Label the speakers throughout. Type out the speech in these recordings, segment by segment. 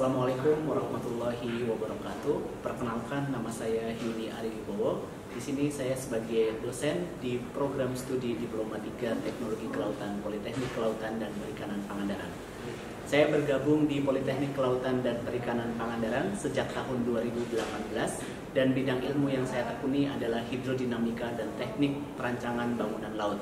Speaker 1: Assalamualaikum warahmatullahi wabarakatuh. Perkenalkan, nama saya Yuni Ariwibowo. Di sini saya sebagai dosen di program studi Diploma 3 Teknologi Kelautan Politeknik Kelautan dan Perikanan Pangandaran. Saya bergabung di Politeknik Kelautan dan Perikanan Pangandaran sejak tahun 2018 dan bidang ilmu yang saya tekuni adalah hidrodinamika dan teknik perancangan bangunan laut.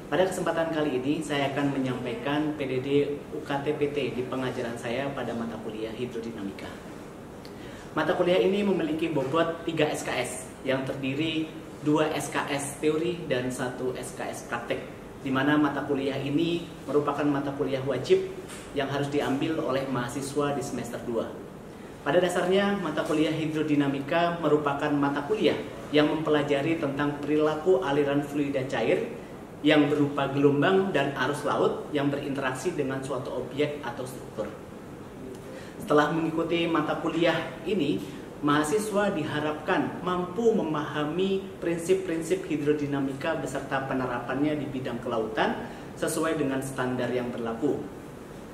Speaker 1: Pada kesempatan kali ini saya akan menyampaikan PDD UKT-PT di pengajaran saya pada mata kuliah hidrodinamika. Mata kuliah ini memiliki bobot 3 SKS yang terdiri 2 SKS teori dan 1 SKS praktek, di mana mata kuliah ini merupakan mata kuliah wajib yang harus diambil oleh mahasiswa di semester 2. Pada dasarnya, mata kuliah hidrodinamika merupakan mata kuliah yang mempelajari tentang perilaku aliran fluida cair yang berupa gelombang dan arus laut yang berinteraksi dengan suatu objek atau struktur. Setelah mengikuti mata kuliah ini, mahasiswa diharapkan mampu memahami prinsip-prinsip hidrodinamika beserta penerapannya di bidang kelautan sesuai dengan standar yang berlaku.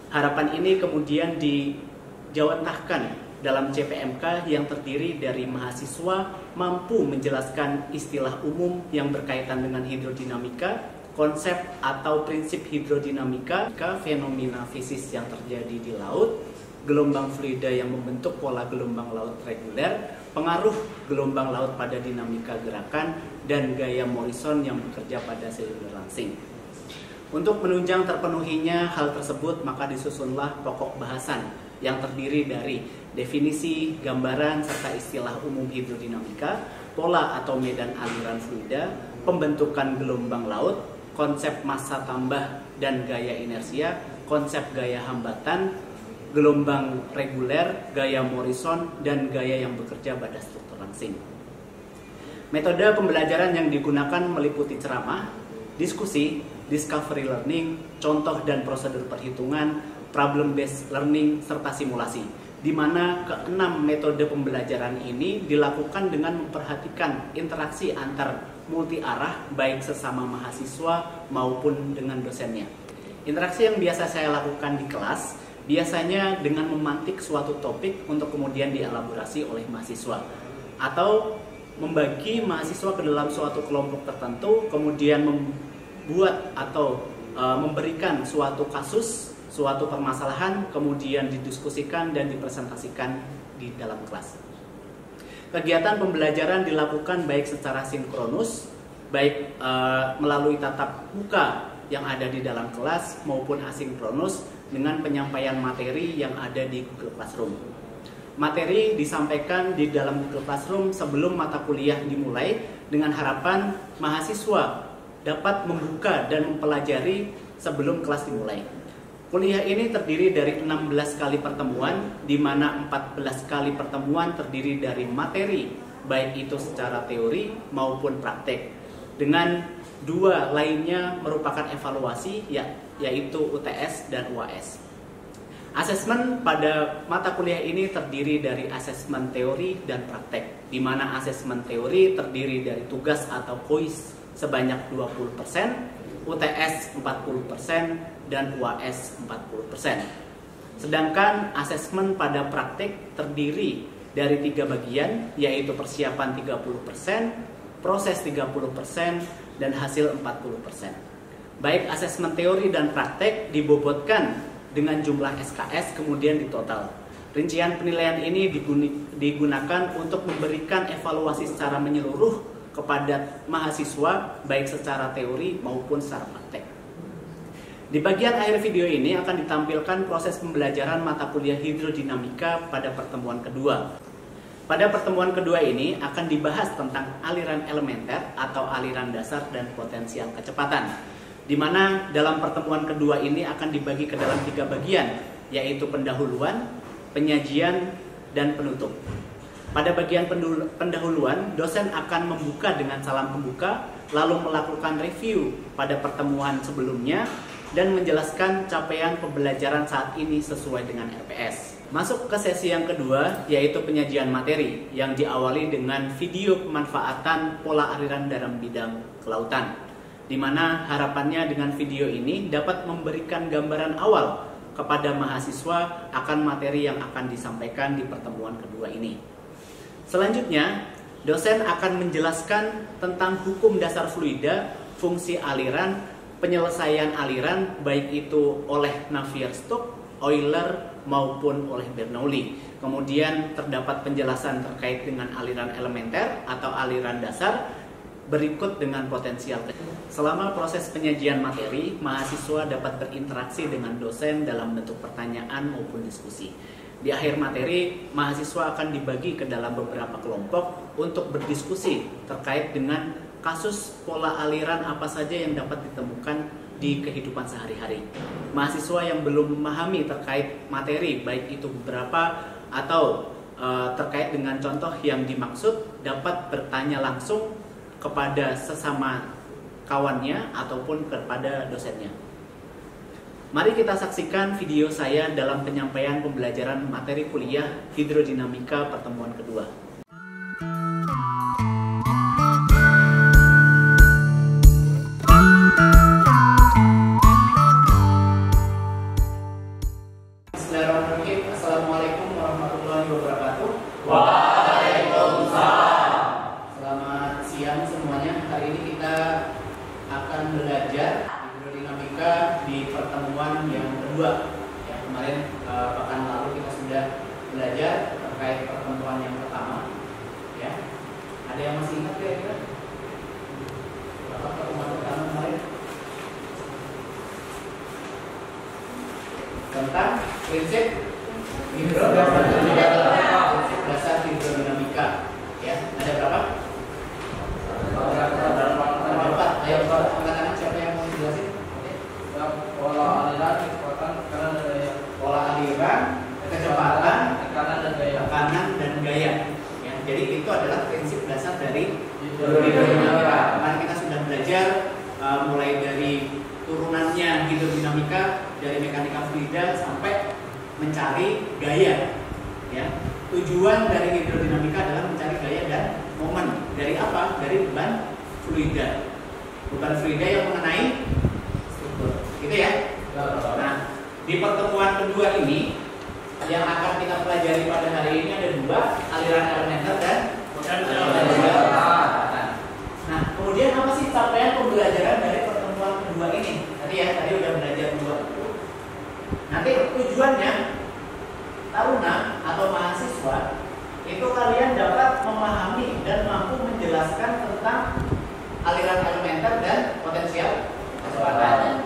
Speaker 1: Harapan ini kemudian dijawantahkan dalam CPMK yang terdiri dari mahasiswa mampu menjelaskan istilah umum yang berkaitan dengan hidrodinamika, konsep atau prinsip hidrodinamika, fenomena fisis yang terjadi di laut, gelombang fluida yang membentuk pola gelombang laut reguler, pengaruh gelombang laut pada dinamika gerakan, dan gaya Morrison yang bekerja pada silinder langsing. Untuk menunjang terpenuhinya hal tersebut, maka disusunlah pokok bahasan yang terdiri dari definisi, gambaran, serta istilah umum hidrodinamika, pola atau medan aliran fluida, pembentukan gelombang laut, konsep massa tambah dan gaya inersia, konsep gaya hambatan, gelombang reguler, gaya Morrison, dan gaya yang bekerja pada struktur langsing. Metode pembelajaran yang digunakan meliputi ceramah, diskusi, discovery learning, contoh dan prosedur perhitungan, problem-based learning, serta simulasi, di mana keenam metode pembelajaran ini dilakukan dengan memperhatikan interaksi antar multi arah baik sesama mahasiswa maupun dengan dosennya. Interaksi yang biasa saya lakukan di kelas biasanya dengan memantik suatu topik untuk kemudian dielaborasi oleh mahasiswa, atau membagi mahasiswa ke dalam suatu kelompok tertentu, kemudian membuat atau memberikan suatu kasus, suatu permasalahan, kemudian didiskusikan dan dipresentasikan di dalam kelas. Kegiatan pembelajaran dilakukan baik secara sinkronus, baik melalui tatap muka yang ada di dalam kelas maupun asinkronus dengan penyampaian materi yang ada di Google Classroom. Materi disampaikan di dalam Google Classroom sebelum mata kuliah dimulai dengan harapan mahasiswa dapat membuka dan mempelajari sebelum kelas dimulai. Kuliah ini terdiri dari 16 kali pertemuan, di mana 14 kali pertemuan terdiri dari materi, baik itu secara teori maupun praktek. Dengan 2 lainnya merupakan evaluasi, yaitu UTS dan UAS. Asesmen pada mata kuliah ini terdiri dari asesmen teori dan praktek, di mana asesmen teori terdiri dari tugas atau kuis sebanyak 20%, UTS 40%, dan UAS 40%. Sedangkan asesmen pada praktik terdiri dari 3 bagian, yaitu persiapan 30%, proses 30%, dan hasil 40%. Baik asesmen teori dan praktek dibobotkan dengan jumlah SKS kemudian ditotal. Rincian penilaian ini digunakan untuk memberikan evaluasi secara menyeluruh kepada mahasiswa baik secara teori maupun secara praktek. Di bagian akhir video ini akan ditampilkan proses pembelajaran mata kuliah hidrodinamika pada pertemuan kedua. Pada pertemuan kedua ini akan dibahas tentang aliran elementer atau aliran dasar dan potensial kecepatan, di mana dalam pertemuan kedua ini akan dibagi ke dalam 3 bagian, yaitu pendahuluan, penyajian, dan penutup. Pada bagian pendahuluan, dosen akan membuka dengan salam pembuka, lalu melakukan review pada pertemuan sebelumnya, dan menjelaskan capaian pembelajaran saat ini sesuai dengan RPS. Masuk ke sesi yang kedua, yaitu penyajian materi, yang diawali dengan video pemanfaatan pola aliran dalam bidang kelautan, di mana harapannya dengan video ini dapat memberikan gambaran awal kepada mahasiswa akan materi yang akan disampaikan di pertemuan kedua ini. Selanjutnya, dosen akan menjelaskan tentang hukum dasar fluida, fungsi aliran, penyelesaian aliran baik itu oleh Navier-Stokes, Euler maupun oleh Bernoulli. Kemudian terdapat penjelasan terkait dengan aliran elementer atau aliran dasar, berikut dengan potensial. Selama proses penyajian materi, mahasiswa dapat berinteraksi dengan dosen dalam bentuk pertanyaan maupun diskusi. Di akhir materi, mahasiswa akan dibagi ke dalam beberapa kelompok untuk berdiskusi terkait dengan kasus pola aliran apa saja yang dapat ditemukan di kehidupan sehari-hari. Mahasiswa yang belum memahami terkait materi, baik itu beberapa atau terkait dengan contoh yang dimaksud, dapat bertanya langsung kepada sesama kawannya ataupun kepada dosennya. Mari kita saksikan video saya dalam penyampaian pembelajaran materi kuliah hidrodinamika pertemuan kedua. Bismillahirrahmanirrahim. Assalamualaikum warahmatullahi wabarakatuh. Waalaikumsalam. Selamat siang semuanya. Hari ini kita akan belajar hidrodinamika di pertemuan yang kedua. Yang kemarin pekan lalu kita sudah belajar terkait pertemuan yang pertama. Ya, ada yang masih ingat kira-kira? Apa pertemuan pertama kemarin? Tentang prinsip hidrodinamika, prinsip dasar hidrodinamika. Ya, ada berapa? Ada 4. Ayo angkat tangan siapa yang mau jelasin?
Speaker 2: Pola aliran, kecepatan, tekanan dan gaya.
Speaker 1: Pola aliran, kecepatan,
Speaker 2: tekanan dan gaya.
Speaker 1: Ya, jadi itu adalah prinsip dasar dari hidrodinamika. Kemarin kita sudah belajar mulai dari turunannya hidrodinamika dari mekanika fluida sampai mencari gaya. Ya, tujuan dari hidrodinamika adalah mencari gaya dan momen. Dari apa? Dari beban fluida. Beban fluida yang mengenai struktur. Gitu ya. Nah, di pertemuan kedua ini yang akan kita pelajari pada hari ini ada 2, aliran elementer dan potensial. Nah, kemudian apa sih capaian pembelajaran dari pertemuan kedua ini? Tadi udah belajar 2. Nanti tujuannya taruna atau mahasiswa itu kalian dapat memahami dan mampu menjelaskan tentang aliran elementer dan potensial kecepatan.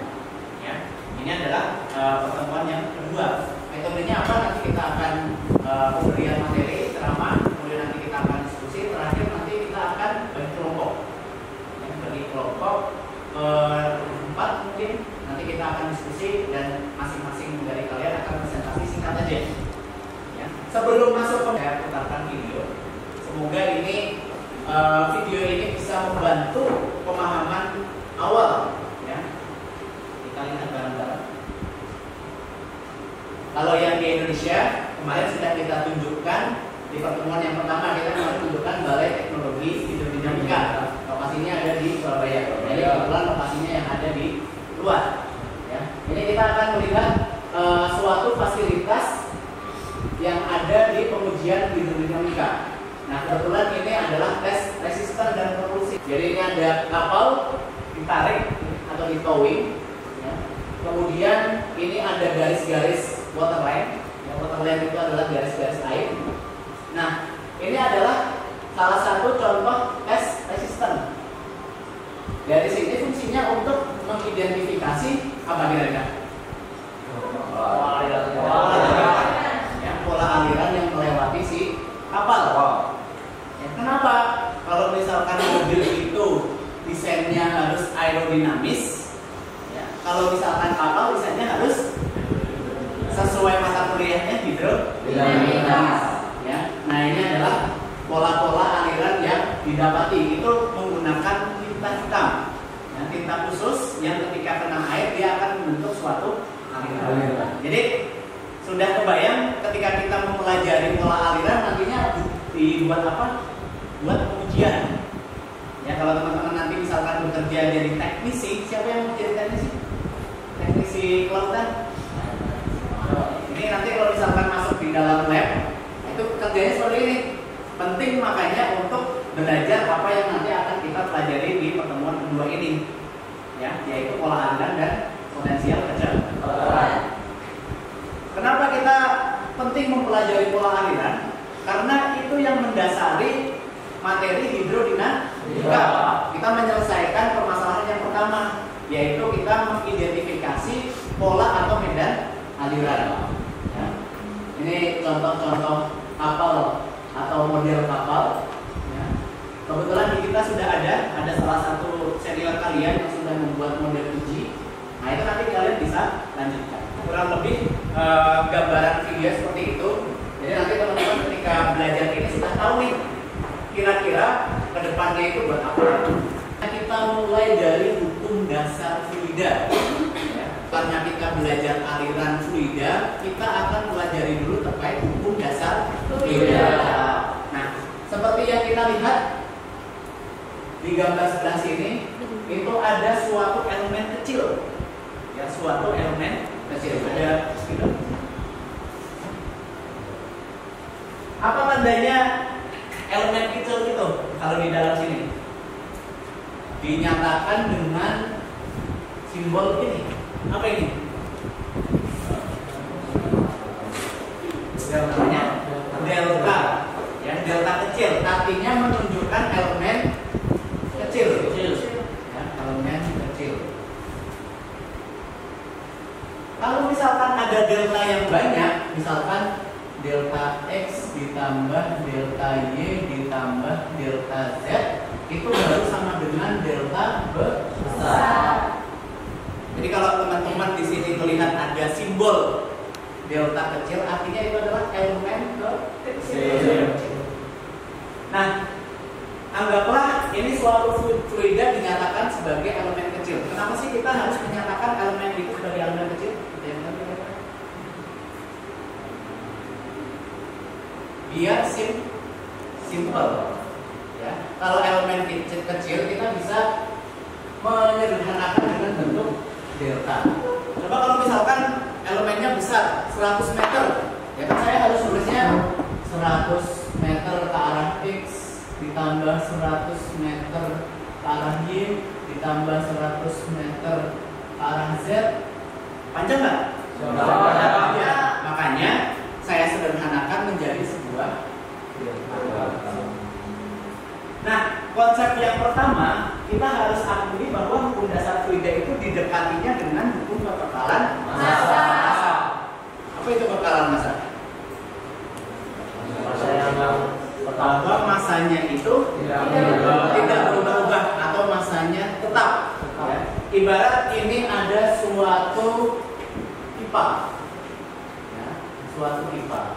Speaker 1: Ya, ini adalah pertemuan yang kedua. Metodenya apa? Nanti kita akan pemberian materi, ceramah, kemudian nanti kita akan diskusi, terakhir nanti kita akan bagi kelompok. Ya, bagi kelompok 4 mungkin. Nanti kita akan diskusi dan masing-masing dari kalian akan presentasi singkat aja. Ya. Sebelum masuk ke saya putarkan video. Semoga ini video ini bisa membantu pemahaman awal. Ya. Kita lihat bareng-bareng. Kalau yang di Indonesia kemarin sudah kita tunjukkan di pertemuan yang pertama, kita kemarin tunjukkan Balai Teknologi Hidrodinamika. Lokasinya ada di Surabaya. Jadi kebetulan lokasinya yang ada di luar. Ya. Ini kita akan melihat suatu fasilitas yang ada di pengujian hidrodinamika. Nah, kebetulan ini adalah tes resisten dan propulsi. Jadi ini ada kapal ditarik atau di towing. Ya. Kemudian ini ada garis-garis waterline. Yang waterline itu adalah garis-garis air. Nah, ini adalah salah satu contoh tes resisten. Dari sini fungsinya untuk mengidentifikasi apa kira-kira? Pola aliran yang melewati si kapal. Ya, kenapa? Kalau misalkan mobil itu desainnya harus aerodinamis, ya, kalau misalkan kapal desainnya harus sesuai mata kuliahnya hidrodinamika. Ya, nah ini adalah pola-pola aliran yang didapati itu menggunakan tinta hitam. Ya, tinta khusus yang ketika kena air dia akan membentuk suatu aliran. Jadi sudah kebayang ketika kita mempelajari pola aliran nantinya dibuat apa? Buat pengujian. Ya, kalau teman-teman nanti misalkan bekerja jadi teknisi, siapa yang mau jadi teknisi? Teknisi kelautan? Ini nanti kalau misalkan masuk di dalam lab, itu kerjanya seperti ini. Penting makanya untuk belajar apa yang nanti akan kita pelajari di pertemuan kedua ini, ya, yaitu pola aliran dan potensial kecepatan. Kenapa kita penting mempelajari pola aliran? Karena itu yang mendasari materi hidrodinamika. Kita menyelesaikan permasalahan yang pertama, yaitu kita mengidentifikasi pola atau medan aliran. Ya. Ini contoh-contoh kapal atau model kapal. Ya. Kebetulan di kita sudah ada salah satu senior kalian yang sudah membuat model uji. Nah itu nanti kalian bisa lanjutkan. Kurang lebih gambaran video seperti itu. Jadi nanti teman-teman ketika belajar ini sudah tahu nih kira-kira kedepannya itu buat apa. Nah, kita mulai dari hukum dasar fluida. Karena kita belajar aliran fluida, kita akan pelajari dulu terkait hukum dasar fluida. Nah, seperti yang kita lihat di gambar sebelah sini, itu ada suatu elemen kecil, ya, suatu elemen kecil. Ada gitu. Apa tandanya elemen kecil itu? Kalau di dalam sini dinyatakan dengan simbol ini. Apa ini? Namanya delta, ya, delta kecil. Artinya menunjukkan elemen kecil. Ya, elemen kecil. Kalau misalkan ada delta yang banyak, misalkan delta X ditambah delta Y ditambah delta Z, itu baru sama dengan delta besar. Jadi kalau teman-teman di sini melihat ada simbol delta kecil, artinya itu adalah elemen kecil. Nah, anggaplah ini suatu fluida dinyatakan sebagai elemen kecil. Kenapa sih kita harus menyatakan elemen itu sebagai elemen kecil? Biar simple. Ya. Kalau elemen kecil kita bisa menyederhanakan dengan bentuk delta. Coba kalau misalkan elemennya besar 100 meter, ya kan saya harus tulisnya 100 meter ke arah X ditambah 100 meter ke arah Y ditambah 100 meter ke arah Z. Panjang nggak? Ya, makanya saya sederhanakan menjadi sebuah delta. Nah, konsep yang pertama, kita harus akui bahwa hukum dasar fluida itu didekatinya dengan hukum kekekalan massa. Apa itu kekekalan massa? Bahwa massanya itu tidak berubah-ubah atau massanya tetap. Ya. Ibarat ini ada suatu pipa. Ya, suatu pipa.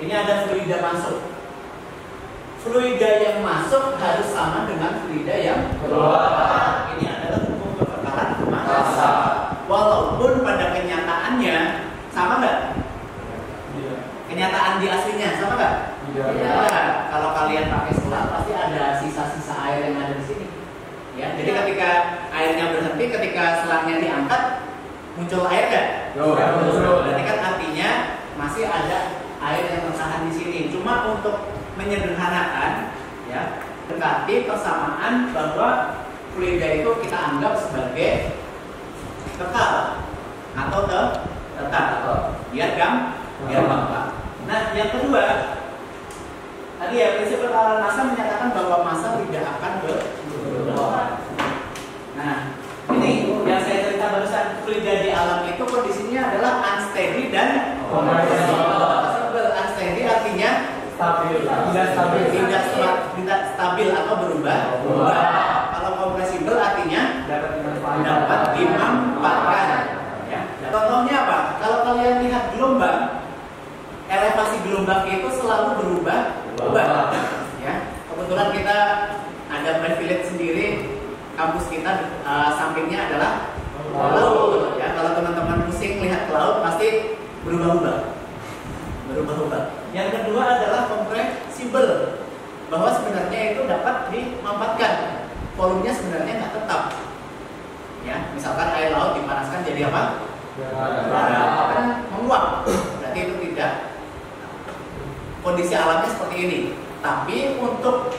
Speaker 1: Ini ada fluida masuk. Fluida yang masuk harus sama dengan fluida yang keluar. Ini adalah hukum kekekalan massa. Walaupun pada kenyataannya sama nggak? Kenyataan di aslinya sama nggak? Ya. Kalau kalian pakai selang pasti ada sisa-sisa air yang ada di sini. Ya, jadi ketika airnya berhenti, ketika selangnya diangkat, muncul air nggak? Berarti kan artinya masih ada air yang tertahan di sini. Cuma untuk menyederhanakan, ya, dekati persamaan bahwa fluida itu kita anggap sebagai kekal atau tetap, biar gampang. Nah, yang kedua, tadi ya prinsip kekekalan massa menyatakan bahwa massa tidak akan berubah. Nah, ini yang saya cerita barusan, fluida di alam itu kondisinya adalah unsteady dan kompresibel. Unsteady artinya tidak stabil atau berubah. Kalau kompresibel artinya dapat dimanfaatkan. Ya. Contohnya apa? Kalau kalian lihat gelombang, elevasi gelombang itu selalu berubah. Ya. Kebetulan kita ada privilege sendiri, kampus kita sampingnya adalah laut. Ya. Kalau teman-teman pusing lihat ke laut pasti berubah-ubah. Yang kedua adalah kompresibel, bahwa sebenarnya itu dapat dimanfaatkan. Volumenya sebenarnya nggak tetap. Ya, misalkan air laut dipanaskan jadi apa? Akan meluap, berarti itu tidak, kondisi alamnya seperti ini. Tapi untuk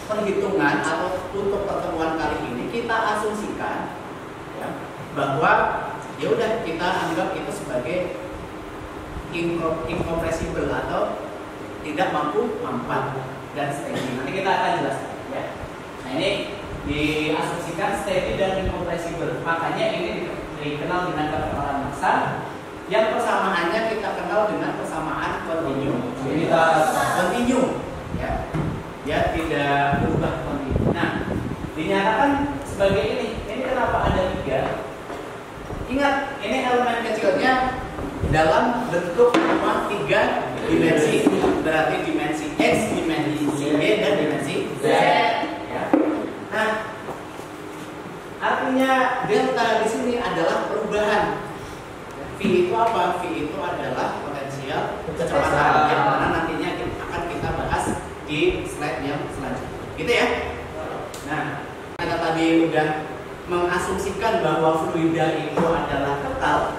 Speaker 1: perhitungan atau untuk pertemuan kali ini kita asumsikan ya, bahwa ya udah kita anggap itu sebagai incompressible atau tidak mampu mampat dan steady. Nanti kita akan jelaskan ya. Nah ini diasumsikan steady dan incompressible. Makanya ini dikenal dengan kekebalan massa. Yang persamaannya kita kenal dengan persamaan kontinu. Kontinu ya. Ya tidak berubah kontinu. Nah, dinyatakan sebagai ini. Ini kenapa ada 3? Ingat, ini elemen kecilnya dalam bentuk 3 dimensi. Berarti dimensi X, dimensi Y, dan dimensi Z. Ya. Nah, artinya delta di sini adalah perubahan. V itu apa? V itu adalah potensial kecepatan yang mana nantinya akan kita bahas di slide yang selanjutnya. Gitu ya. Nah, kita tadi udah mengasumsikan bahwa fluida itu adalah kekal.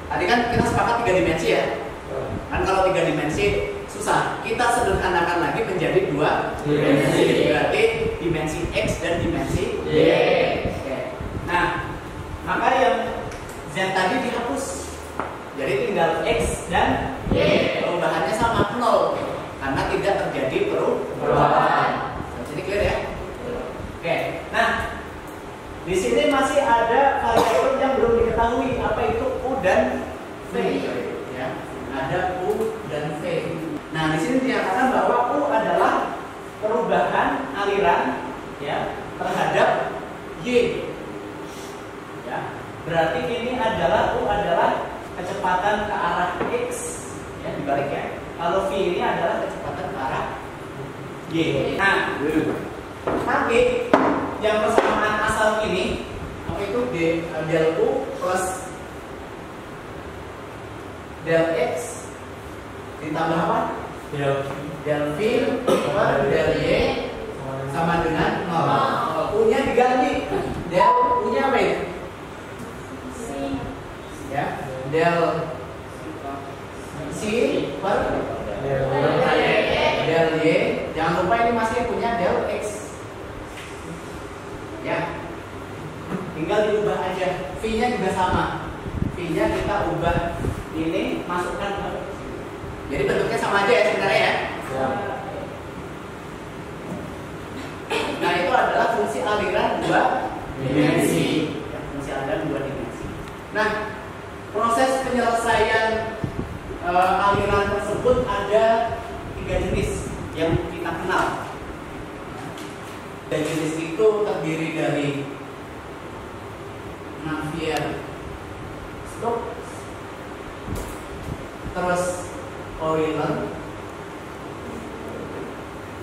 Speaker 1: Tadi kan kita sepakat 3 dimensi ya. Kan kalau 3 dimensi susah. Kita sederhanakan lagi menjadi 2 dimensi. Berarti dimensi X dan dimensi Y. Oke. Nah, maka yang Z tadi dihapus. Jadi tinggal X dan Y. Perubahannya sama 0 karena tidak terjadi perubahan. Jadi clear ya? Oke. Nah, di sini masih ada variabel yang belum diketahui, apa itu U dan V. Ya, ada U dan V. Nah, di sini dinyatakan bahwa U adalah perubahan aliran ya terhadap Y. Ya, berarti ini adalah U adalah kecepatan ke arah X, ya dibalik ya. Kalau V ini adalah kecepatan ke arah Y. Nah, nanti yang persamaan asal ini apa itu del U plus del X ditambah apa? Del V per del Y sama dengan 0. U nya diganti. Del U nya apa itu? Ya, del C per del Y. Jangan lupa ini masih punya del X. Ya, tinggal diubah aja. V-nya juga sama. V-nya kita ubah ini, masukkan ke. Jadi bentuknya sama aja ya sebenarnya ya. Nah, itu adalah fungsi aliran 2 dimensi. Ya, fungsi aliran 2 dimensi. Nah, proses penyelesaian aliran tersebut ada 3 jenis yang kita kenal. Dan jenis itu terdiri dari Navier-Stokes, terus Euler,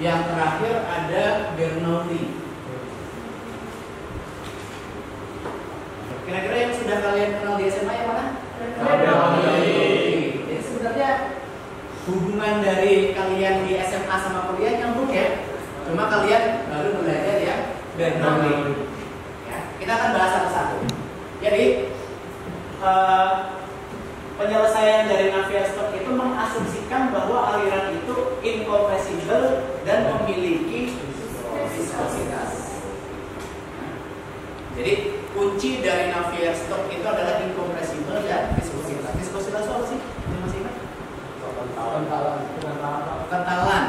Speaker 1: yang terakhir ada Bernoulli. Kira-kira yang sudah kalian kenal di SMA yang mana? Bernoulli. Jadi sebenarnya hubungan dari kalian di SMA sama kuliah nyambung ya. Cuma kalian baru belajar ya Bernoulli. Ya, kita akan bahas satu-satu. Jadi penyelesaian dari Navier-Stokes itu mengasumsikan bahwa aliran itu incompressible dan memiliki viskositas. Jadi kunci dari Navier-Stokes itu adalah incompressible dan viskositas. Viskositas apa sih? Masih ingat? Kentalan.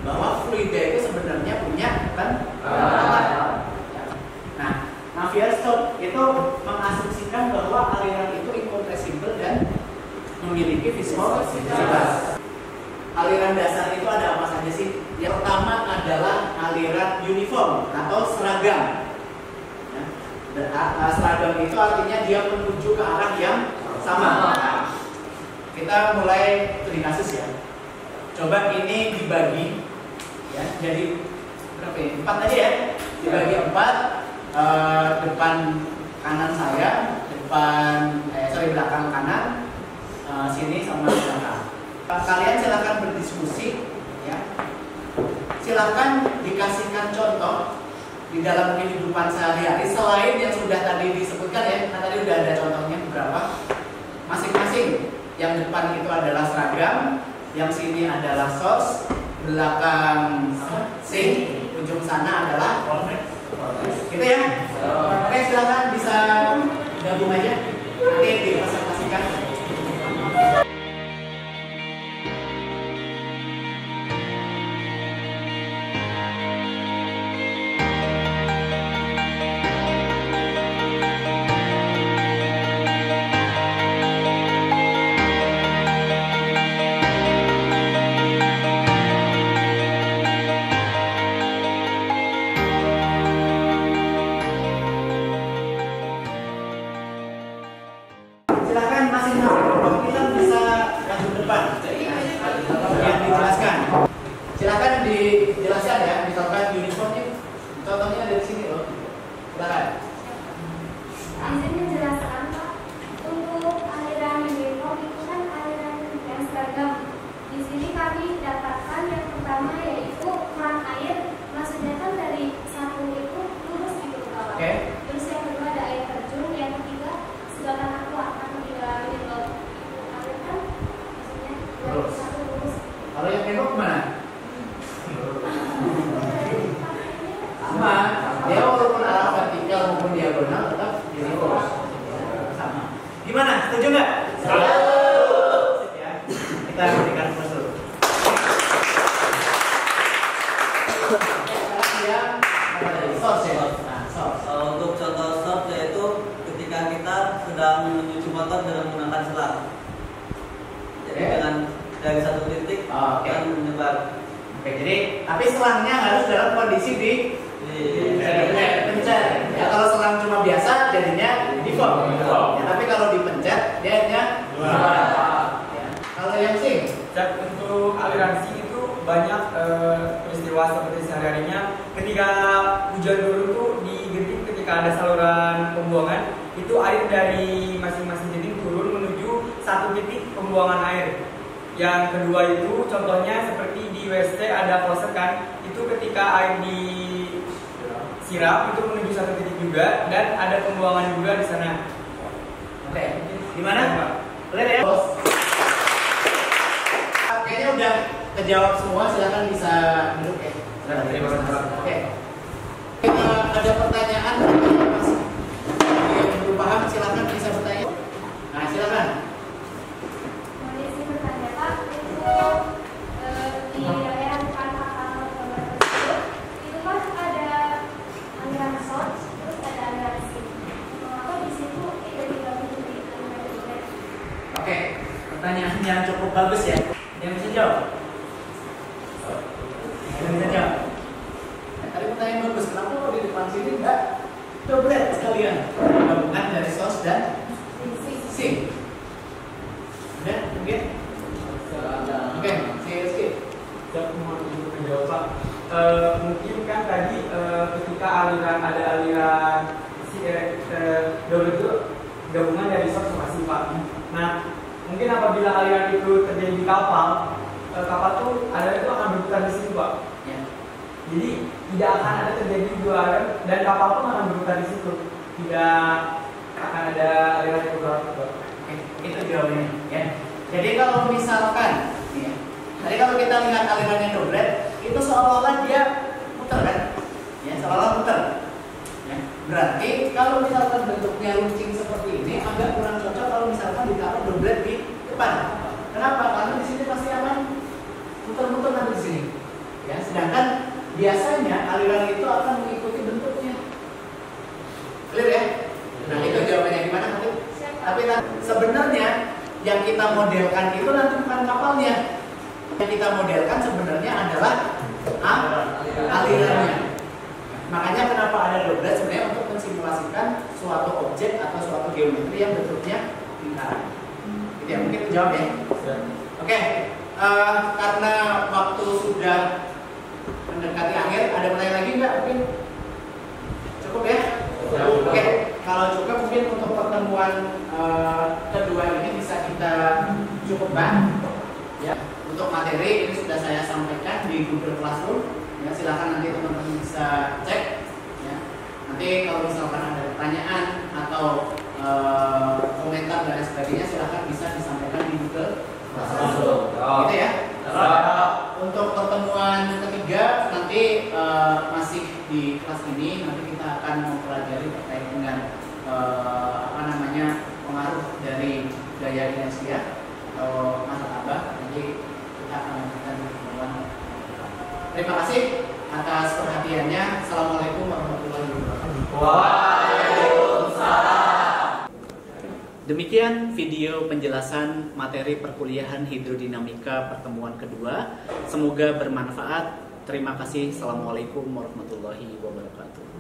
Speaker 1: Bahwa fluida itu sebenarnya punya kentalan. Nah, Navier-Stokes itu mengasumsikan bahwa aliran itu incompressible dan memiliki viskositas. Aliran dasar itu ada apa saja sih? Yang pertama adalah aliran uniform atau seragam. Seragam itu artinya dia menuju ke arah yang sama. Kita mulai studi kasus ya. Coba ini dibagi ya, jadi berapa ini? 4 aja ya. Dibagi 4. Depan kanan saya, belakang kanan, sini sama belakang. Kalian silakan berdiskusi, ya. Silakan dikasihkan contoh di dalam kehidupan sehari-hari selain yang sudah tadi disebutkan ya. Nah, tadi udah ada contohnya beberapa. masing-masing. Yang depan itu adalah seragam, yang sini adalah sos, belakang sink, ujung sana adalah gitu ya. Oke, silakan bisa gabung aja. Nanti dipresentasikan. Silakan masing-masing perwakilan bisa maju depan yang dijelaskan. Silakan dijelaskan ya, misalkan uniformnya, contohnya dari sini loh. Silakan.
Speaker 3: Izin menjelaskan Pak, untuk aliran uniform itu kan aliran yang seragam. Di sini kami dapatkan yang pertama yaitu keran air, maksudnya kan dari satu itu lurus gitu Pak.
Speaker 1: Oke.
Speaker 3: Terus yang kedua ada air terjun, yang ketiga sedotan aqua apabila minum air kan maksudnya
Speaker 1: Lurus.
Speaker 3: satu lurus.
Speaker 1: Kalau yang tembok mana? Sama. Dia walaupun arah vertikal maupun diagonal tetap jadi lurus. Sama. Gimana? Setuju nggak? Setuju. Ya. Kita berikan plus dulu. Sekarang dia apa tadi? Sos ya. Nah, sos.
Speaker 4: Untuk contoh stop yaitu ketika kita sedang mencuci motor dengan menggunakan selang. Jadi
Speaker 1: Oke.
Speaker 4: dengan dari satu titik
Speaker 1: Oke.
Speaker 4: dan menyebar
Speaker 1: Oke, jadi tapi selangnya harus dalam kondisi
Speaker 4: di
Speaker 1: dipencet. Ya, kalau selang cuma biasa jadinya default. Ya, tapi kalau dipencet dia hanya ya. Kalau yang sing,
Speaker 2: Dan untuk aliransi itu banyak peristiwa seperti sehari-harinya. Ketika hujan turun tuh di genting, ketika ada saluran pembuangan, itu air dari masing-masing genting turun menuju satu titik pembuangan air. Yang kedua itu contohnya seperti di WC ada kloset kan, itu ketika air disiram itu menuju satu titik juga dan ada pembuangan juga di sana.
Speaker 1: oke. Gimana? Clear ya? Kayaknya udah kejawab semua, silakan bisa duduk ya. Silakan.
Speaker 2: Terima kasih, Pak.
Speaker 1: Oke. Ada pertanyaan masih yang belum paham, silakan bisa bertanya. Nah, silakan.
Speaker 3: Mohon izin bertanya Pak, di daerah depan kapal gambar tersebut itu kan ada aliran source, terus ada aliran sink. Mengapa di situ tidak digabung jadi aliran outlet?
Speaker 1: Oke, pertanyaan yang cukup bagus ya. Yang bisa jawab? Yang bisa jawab? Tadi pertanyaan bagus. Kenapa kalau di depan sini enggak doblet sekalian? Gabungan dari sos dan sink. Udah, mungkin? Oke, si Rizky.
Speaker 2: Saya mohon izin menjawab Pak. Mungkin kan tadi ketika ada aliran double itu gabungan dari sos sama sink Pak. Nah, mungkin apabila aliran itu terjadi di kapal, kapal tuh aliran itu akan berputar di situ Pak.
Speaker 1: Ya.
Speaker 2: Jadi tidak akan ada terjadi dua aliran dan kapal pun akan berputar di situ. Tidak akan ada aliran yang berputar Pak.
Speaker 1: Oke, itu jawabannya. Ya. Jadi kalau misalkan, ya, tadi kalau kita lihat alirannya doblet, itu seolah-olah dia muter kan? Ya, seolah-olah muter. Ya. Berarti kalau misalkan bentuknya runcing seperti ini agak kurang cocok kalau misalkan ditaruh doblet di depan. Kenapa? Karena di sini pasti akan muter-muter nanti di sini. Ya, sedangkan biasanya aliran itu akan mengikuti bentuknya. Clear ya? Nah, itu jawabannya gimana nanti? Tapi sebenarnya yang kita modelkan itu nanti bukan kapalnya. Yang kita modelkan sebenarnya adalah alirannya. Makanya kenapa ada doblet sebenarnya untuk mensimulasikan suatu objek atau suatu geometri yang bentuknya lingkaran. Gitu ya, mungkin dijawab ya. Oke, karena waktu sudah mendekati akhir, ada pertanyaan lagi nggak? Mungkin cukup ya. Oke, kalau cukup mungkin untuk pertemuan kedua ini bisa kita cukupkan. Ya, untuk materi ini sudah saya sampaikan di Google Classroom. Ya, silakan nanti teman-teman bisa cek. Ya. Nanti kalau misalkan ada pertanyaan atau komentar besar dan sebagainya silahkan bisa disampaikan di Google
Speaker 2: Classroom.
Speaker 1: gitu ya. Untuk pertemuan ketiga nanti masih di kelas ini, nanti kita akan mempelajari terkait dengan pengaruh dari gaya inersia atau martabak. Nanti kita akan lanjutkan pertemuan. Terima kasih atas perhatiannya. Assalamualaikum warahmatullahi wabarakatuh.
Speaker 2: Waalaikumsalam.
Speaker 1: Demikian video penjelasan materi perkuliahan hidrodinamika pertemuan kedua. Semoga bermanfaat. Terima kasih. Assalamualaikum warahmatullahi wabarakatuh.